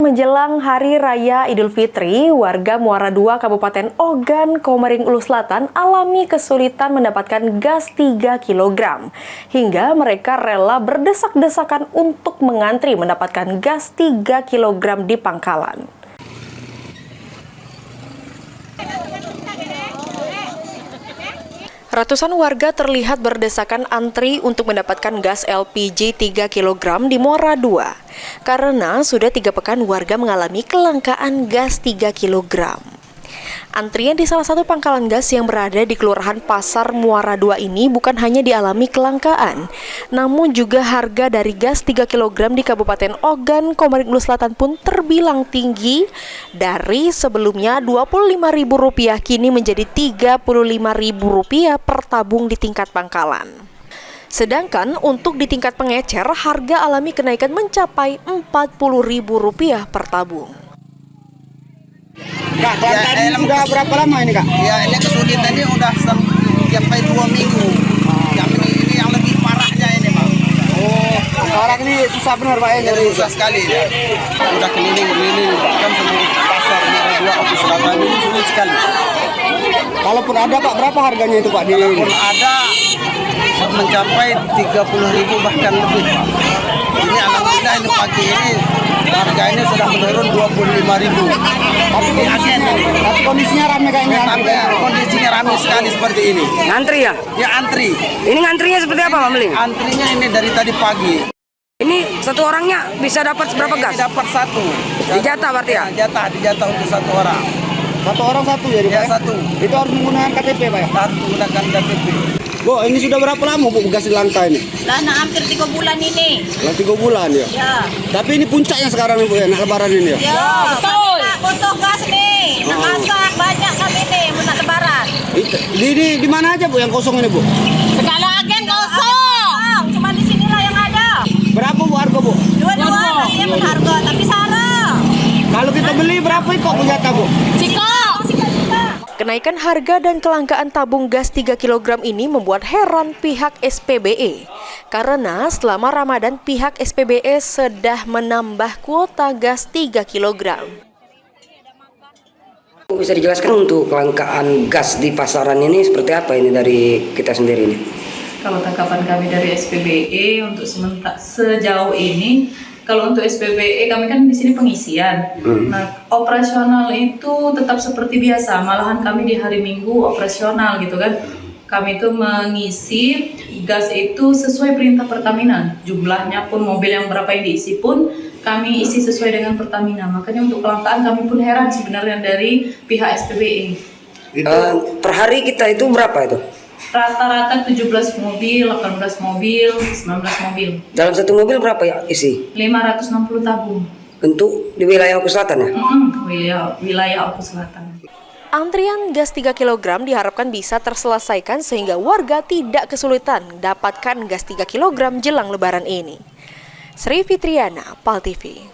menjelang Hari Raya Idul Fitri, warga Muara II Kabupaten Ogan, Komering Ulu Selatan alami kesulitan mendapatkan gas 3 kg. Hingga mereka rela berdesak-desakan untuk mengantri mendapatkan gas 3 kg di pangkalan. Ratusan warga terlihat berdesakan antri untuk mendapatkan gas LPG 3 kg di Muara II. Karena sudah 3 pekan warga mengalami kelangkaan gas 3 kg. Antrian di salah satu pangkalan gas yang berada di Kelurahan Pasar Muara II ini bukan hanya dialami kelangkaan, namun juga harga dari gas 3 kg di Kabupaten Ogan, Komering Ulu Selatan pun terbilang tinggi. Dari sebelumnya Rp25.000 kini menjadi Rp35.000 per tabung di tingkat pangkalan. Sedangkan untuk di tingkat pengecer, harga alami kenaikan mencapai Rp40.000 per tabung. Kak, kelangkaan sudah berapa lama ini, Kak? Ya, ini kesulitan ini udah sampai 2 minggu. Ini yang lebih parahnya ini, Pak. Oh, sekarang ini susah benar, Pak, ya? Susah sekali ya. Sudah keliling-keliling, bahkan seluruh pasar Muara II Ogan Selatan ini sulit sekali. Kalaupun ada, Pak, berapa harganya itu, Pak? Kalaupun ada, mencapai 30.000 bahkan lebih, Pak. Ini alhamdulillah ini pagi ini harganya sudah menurun 25.000. Tapi kondisinya ramai kayaknya. Tapi kondisinya ramai sekali seperti ini. Ngantri ya? Ya antri. Ini ngantrinya seperti apa, Pak Meling? Antrinya ini dari tadi pagi. Ini satu orangnya bisa dapat berapa gas? Dapat satu. Dijatah berarti ya? Dijatah untuk satu orang. Satu orang satu jadi, Ya, Pak? satu. Itu harus menggunakan KTP, Pak, ya? Harus menggunakan KTP. Bu, ini sudah berapa lama, Bu, gas di langka ini? Lah, hampir 3 bulan ini. Lah 3 bulan ya? Ya. Tapi ini puncaknya sekarang, Bu, ya, nak lebaran ini ya? Ya, betul. Butuh gas nih. Nak masak banyak kami nih, mau nak lebaran. Di mana aja, Bu, yang kosong ini, Bu? Segala agen kosong. Cuma di sinilah yang ada. Berapa, Bu, harga, Bu? Dua-dua masih berharga, tapi sarah. Kalau kita beli berapa kok punya Bu? Siko. Kenaikan harga dan kelangkaan tabung gas 3 kg ini membuat heran pihak SPBE. Karena selama Ramadan pihak SPBE sudah menambah kuota gas 3 kg. Bisa dijelaskan untuk kelangkaan gas di pasaran ini seperti apa ini dari kita sendiri ini? Kalau tanggapan kami dari SPBE untuk sejauh ini, kalau untuk SPBE kami kan di sini pengisian. Nah, operasional itu tetap seperti biasa. Malahan kami di hari Minggu operasional gitu kan. Kami itu mengisi gas itu sesuai perintah Pertamina. Jumlahnya pun mobil yang berapa yang diisi pun kami isi sesuai dengan Pertamina. Makanya untuk kelangkaan kami pun heran sebenarnya dari pihak SPBE. Per hari kita itu berapa itu? Rata-rata 17 mobil, 18 mobil, 19 mobil. Dalam satu mobil berapa ya isi? 560 tabung. Untuk di wilayah Ogan Selatan ya? Wilayah Ogan Selatan. Antrian gas 3 kg diharapkan bisa terselesaikan sehingga warga tidak kesulitan dapatkan gas 3 kg jelang lebaran ini. Sri Fitriana, PAL TV.